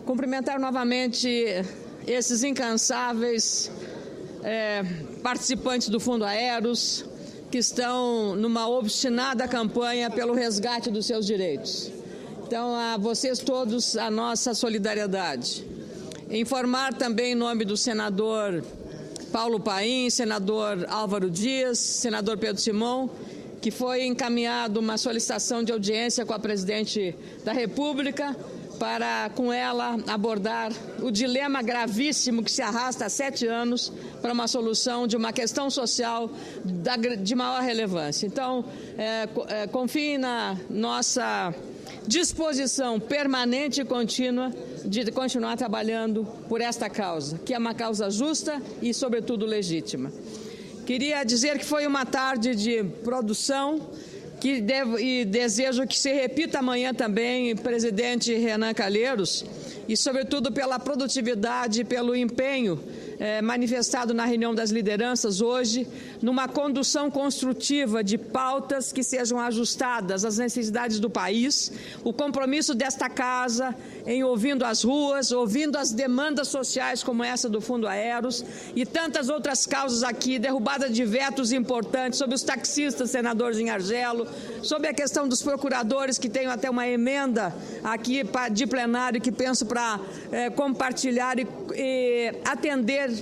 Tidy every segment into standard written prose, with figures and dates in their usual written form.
Cumprimentar novamente esses incansáveis participantes do Fundo Aeros, que estão numa obstinada campanha pelo resgate dos seus direitos. Então, a vocês todos, a nossa solidariedade. Informar também em nome do senador Paulo Paim, senador Álvaro Dias, senador Pedro Simão, que foi encaminhado uma solicitação de audiência com a presidente da República para, com ela, abordar o dilema gravíssimo que se arrasta há 7 anos para uma solução de uma questão social de maior relevância. Então, confiem na nossa disposição permanente e contínua de continuar trabalhando por esta causa, que é uma causa justa e, sobretudo, legítima. Queria dizer que foi uma tarde de produção e desejo que se repita amanhã também, presidente Renan Calheiros, e, sobretudo, pela produtividade e pelo empenho manifestado na reunião das lideranças hoje, numa condução construtiva de pautas que sejam ajustadas às necessidades do país, o compromisso desta casa em ouvindo as ruas, ouvindo as demandas sociais como essa do Fundo Aeros e tantas outras causas aqui, derrubada de vetos importantes sobre os taxistas, senador Zinhargelo, sobre a questão dos procuradores, que tenho até uma emenda aqui de plenário que penso para compartilhar e atender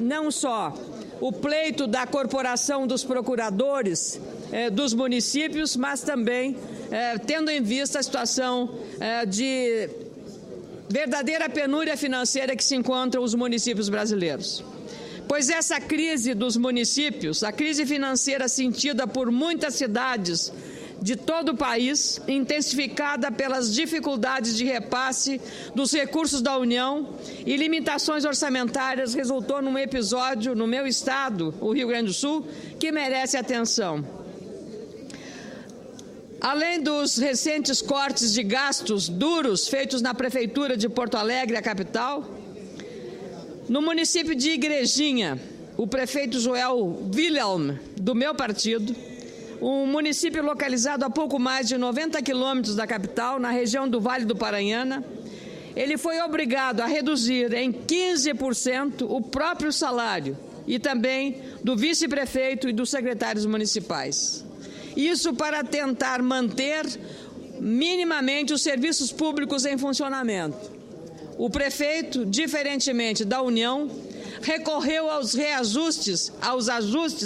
não só o pleito da corporação dos procuradores dos municípios, mas também tendo em vista a situação de verdadeira penúria financeira que se encontram os municípios brasileiros. Pois essa crise dos municípios, a crise financeira sentida por muitas cidades de todo o país, intensificada pelas dificuldades de repasse dos recursos da União e limitações orçamentárias, resultou num episódio no meu estado, o Rio Grande do Sul, que merece atenção. Além dos recentes cortes de gastos duros feitos na Prefeitura de Porto Alegre, a capital, no município de Igrejinha, o prefeito Joel Wilhelm, do meu partido, um município localizado a pouco mais de 90 quilômetros da capital, na região do Vale do Paranhana, ele foi obrigado a reduzir em 15% o próprio salário e também do vice-prefeito e dos secretários municipais. Isso para tentar manter minimamente os serviços públicos em funcionamento. O prefeito, diferentemente da União, recorreu aos ajustes,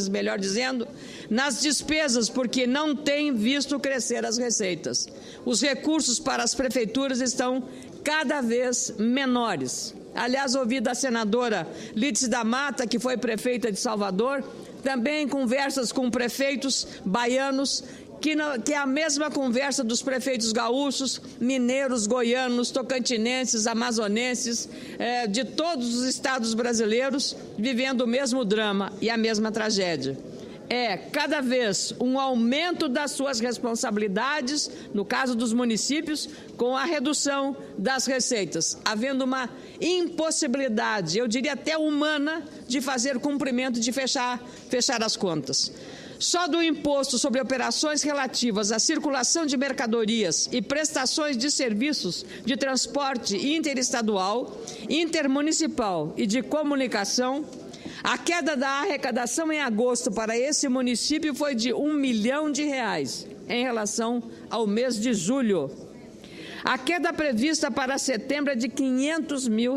melhor dizendo, nas despesas, porque não tem visto crescer as receitas. Os recursos para as prefeituras estão cada vez menores. Aliás, ouvi da senadora Lídice da Mata, que foi prefeita de Salvador, também conversas com prefeitos baianos, que é a mesma conversa dos prefeitos gaúchos, mineiros, goianos, tocantinenses, amazonenses, de todos os estados brasileiros, vivendo o mesmo drama e a mesma tragédia. É cada vez um aumento das suas responsabilidades, no caso dos municípios, com a redução das receitas, havendo uma impossibilidade, eu diria até humana, de fazer cumprimento, de fechar as contas. Só do imposto sobre operações relativas à circulação de mercadorias e prestações de serviços de transporte interestadual, intermunicipal e de comunicação, a queda da arrecadação em agosto para esse município foi de R$1 milhão em relação ao mês de julho. A queda prevista para setembro é de R$500 mil.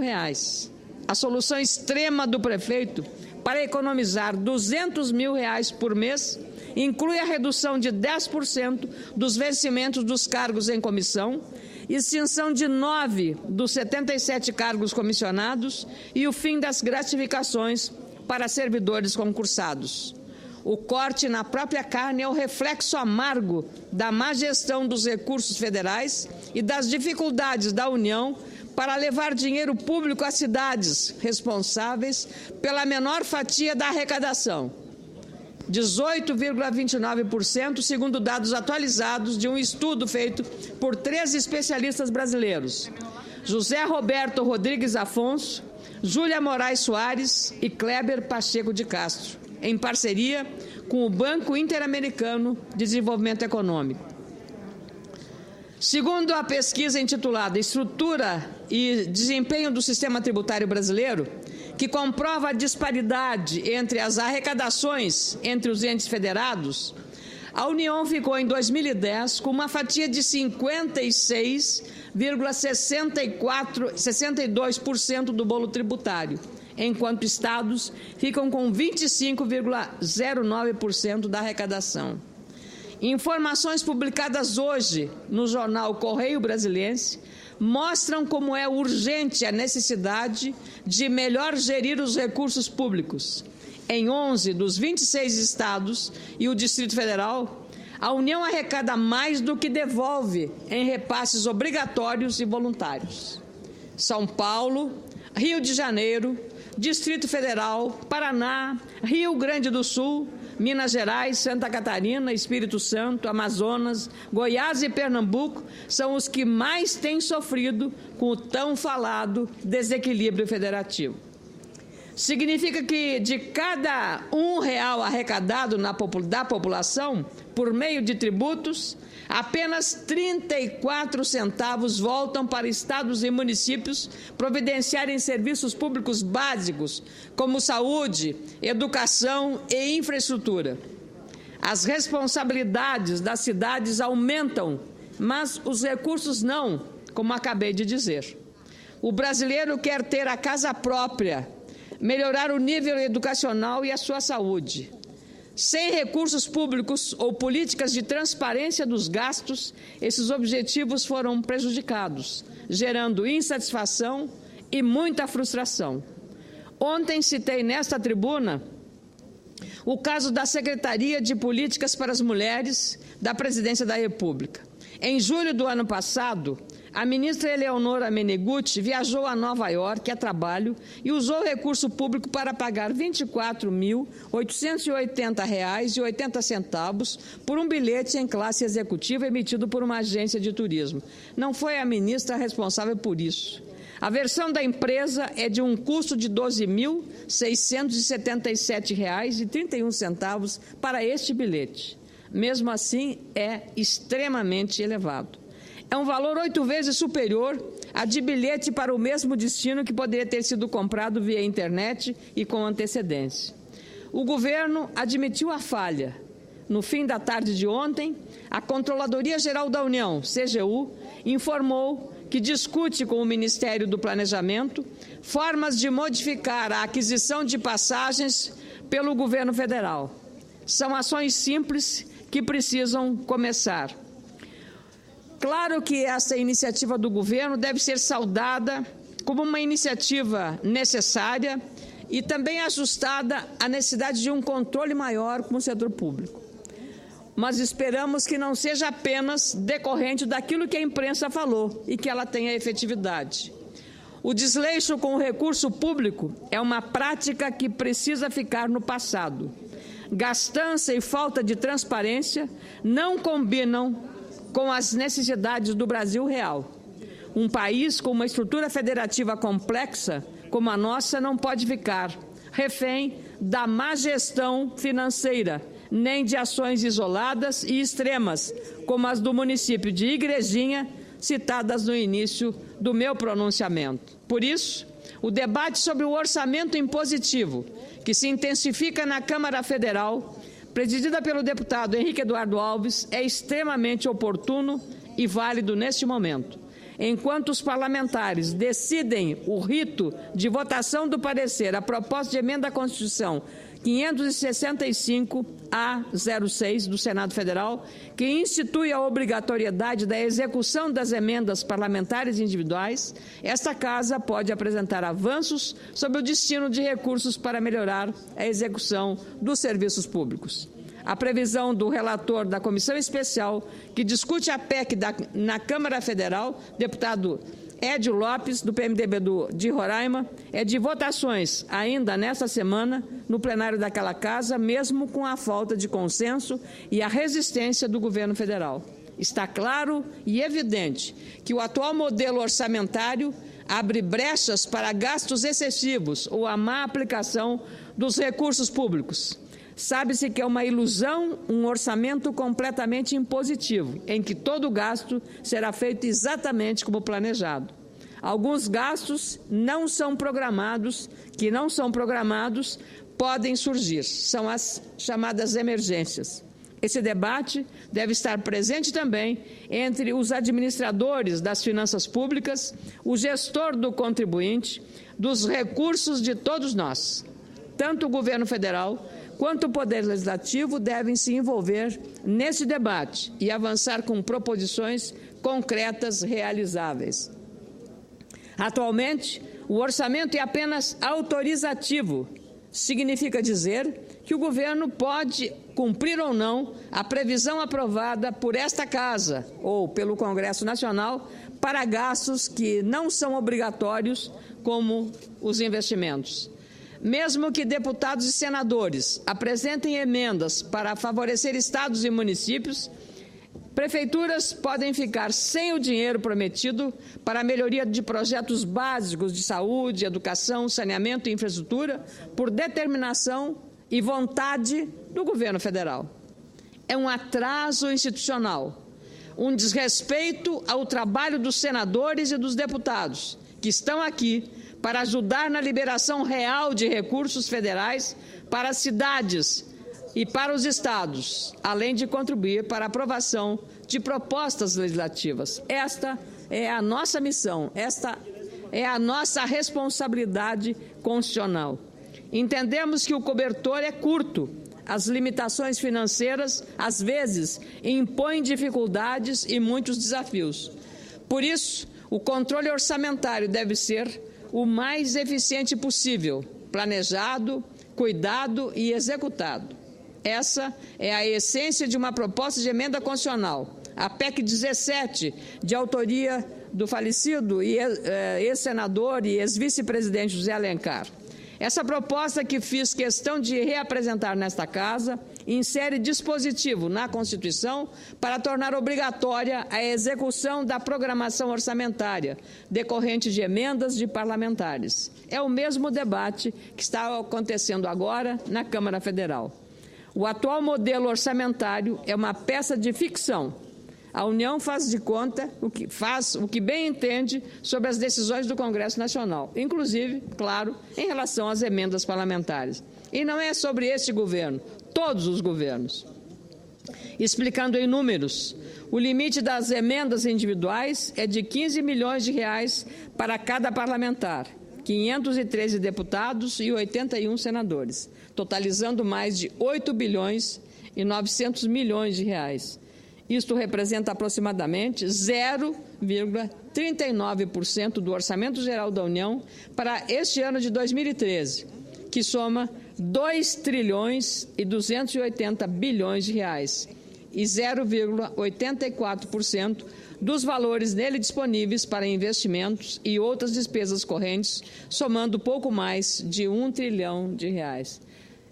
A solução extrema do prefeito para economizar R$200 mil por mês inclui a redução de 10% dos vencimentos dos cargos em comissão, extinção de 9 dos 77 cargos comissionados e o fim das gratificações para servidores concursados. O corte na própria carne é o reflexo amargo da má gestão dos recursos federais e das dificuldades da União para levar dinheiro público às cidades responsáveis pela menor fatia da arrecadação, 18,29%, segundo dados atualizados de um estudo feito por 3 especialistas brasileiros, José Roberto Rodrigues Afonso, Júlia Moraes Soares e Kleber Pacheco de Castro, em parceria com o Banco Interamericano de Desenvolvimento Econômico. Segundo a pesquisa intitulada Estrutura e Desempenho do Sistema Tributário Brasileiro, que comprova a disparidade entre as arrecadações entre os entes federados, a União ficou em 2010 com uma fatia de 56,62% do bolo tributário, enquanto estados ficam com 25,09% da arrecadação. Informações publicadas hoje no jornal Correio Brasiliense mostram como é urgente a necessidade de melhor gerir os recursos públicos. Em 11 dos 26 estados e o Distrito Federal, a União arrecada mais do que devolve em repasses obrigatórios e voluntários. São Paulo, Rio de Janeiro, Distrito Federal, Paraná, Rio Grande do Sul, Minas Gerais, Santa Catarina, Espírito Santo, Amazonas, Goiás e Pernambuco são os que mais têm sofrido com o tão falado desequilíbrio federativo. Significa que de cada R$1 arrecadado da população por meio de tributos, apenas 34 centavos voltam para estados e municípios providenciarem serviços públicos básicos, como saúde, educação e infraestrutura. As responsabilidades das cidades aumentam, mas os recursos não, como acabei de dizer. O brasileiro quer ter a casa própria, melhorar o nível educacional e a sua saúde. Sem recursos públicos ou políticas de transparência dos gastos, esses objetivos foram prejudicados, gerando insatisfação e muita frustração. Ontem citei nesta tribuna o caso da Secretaria de Políticas para as Mulheres da Presidência da República. Em julho do ano passado, a ministra Eleonora Meneguzzi viajou a Nova York a trabalho e usou recurso público para pagar R$ 24.880,80 por um bilhete em classe executiva emitido por uma agência de turismo. Não foi a ministra responsável por isso. A versão da empresa é de um custo de R$ 12.677,31 para este bilhete. Mesmo assim, é extremamente elevado. É um valor 8 vezes superior a de bilhete para o mesmo destino que poderia ter sido comprado via internet e com antecedência. O governo admitiu a falha. No fim da tarde de ontem, a Controladoria Geral da União, CGU, informou que discute com o Ministério do Planejamento formas de modificar a aquisição de passagens pelo governo federal. São ações simples que precisam começar. Claro que essa iniciativa do governo deve ser saudada como uma iniciativa necessária e também ajustada à necessidade de um controle maior com o setor público. Mas esperamos que não seja apenas decorrente daquilo que a imprensa falou e que ela tenha efetividade. O desleixo com o recurso público é uma prática que precisa ficar no passado. Gastança e falta de transparência não combinam com as necessidades do Brasil real. Um país com uma estrutura federativa complexa como a nossa não pode ficar refém da má gestão financeira, nem de ações isoladas e extremas, como as do município de Igrejinha, citadas no início do meu pronunciamento. Por isso, o debate sobre o orçamento impositivo, que se intensifica na Câmara Federal, presidida pelo deputado Henrique Eduardo Alves, é extremamente oportuno e válido neste momento. Enquanto os parlamentares decidem o rito de votação do parecer à proposta de emenda à Constituição 565-A06 do Senado Federal, que institui a obrigatoriedade da execução das emendas parlamentares individuais, esta Casa pode apresentar avanços sobre o destino de recursos para melhorar a execução dos serviços públicos. A previsão do relator da Comissão Especial, que discute a PEC na Câmara Federal, deputado Edio Lopes, do PMDB de Roraima, é de votações ainda nesta semana no plenário daquela Casa, mesmo com a falta de consenso e a resistência do governo federal. Está claro e evidente que o atual modelo orçamentário abre brechas para gastos excessivos ou a má aplicação dos recursos públicos. Sabe-se que é uma ilusão um orçamento completamente impositivo, em que todo gasto será feito exatamente como planejado. Alguns gastos que não são programados, podem surgir, são as chamadas emergências. Esse debate deve estar presente também entre os administradores das finanças públicas, o gestor do contribuinte, dos recursos de todos nós. Tanto o governo federal quanto o Poder Legislativo devem se envolver nesse debate e avançar com proposições concretas realizáveis. Atualmente, o orçamento é apenas autorizativo. Significa dizer que o governo pode cumprir ou não a previsão aprovada por esta Casa ou pelo Congresso Nacional para gastos que não são obrigatórios, como os investimentos. Mesmo que deputados e senadores apresentem emendas para favorecer estados e municípios, prefeituras podem ficar sem o dinheiro prometido para a melhoria de projetos básicos de saúde, educação, saneamento e infraestrutura por determinação e vontade do governo federal. É um atraso institucional, um desrespeito ao trabalho dos senadores e dos deputados, que estão aqui para ajudar na liberação real de recursos federais para as cidades e para os estados, além de contribuir para a aprovação de propostas legislativas. Esta é a nossa missão, esta é a nossa responsabilidade constitucional. Entendemos que o cobertor é curto, as limitações financeiras, às vezes, impõem dificuldades e muitos desafios. Por isso, o controle orçamentário deve ser o mais eficiente possível, planejado, cuidado e executado. Essa é a essência de uma proposta de emenda constitucional, a PEC 17, de autoria do falecido ex-senador e ex-vice-presidente José Alencar. Essa proposta, que fiz questão de reapresentar nesta Casa, insere dispositivo na Constituição para tornar obrigatória a execução da programação orçamentária decorrente de emendas de parlamentares. É o mesmo debate que está acontecendo agora na Câmara Federal. O atual modelo orçamentário é uma peça de ficção. A União faz de conta o que bem entende sobre as decisões do Congresso Nacional, inclusive, claro, em relação às emendas parlamentares. E não é sobre este governo, todos os governos. Explicando em números, o limite das emendas individuais é de 15 milhões de reais para cada parlamentar, 513 deputados e 81 senadores, totalizando mais de 8 bilhões e 900 milhões de reais. Isto representa aproximadamente 0,39% do Orçamento Geral da União para este ano de 2013, que soma 2 trilhões e 280 bilhões de reais e 0,84% dos valores nele disponíveis para investimentos e outras despesas correntes, somando pouco mais de 1 trilhão de reais.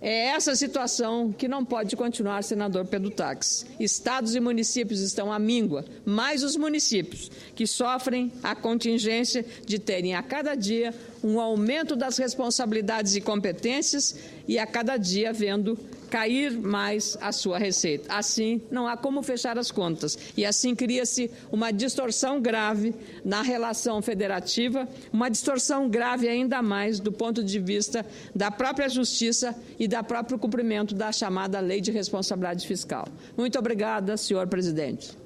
É essa situação que não pode continuar, senador Pedro Taques. Estados e municípios estão à míngua, mais os municípios, que sofrem a contingência de terem a cada dia um aumento das responsabilidades e competências e a cada dia vendo cair mais a sua receita. Assim, não há como fechar as contas. E assim cria-se uma distorção grave na relação federativa, uma distorção grave ainda mais do ponto de vista da própria justiça e do próprio cumprimento da chamada Lei de Responsabilidade Fiscal. Muito obrigada, senhor presidente.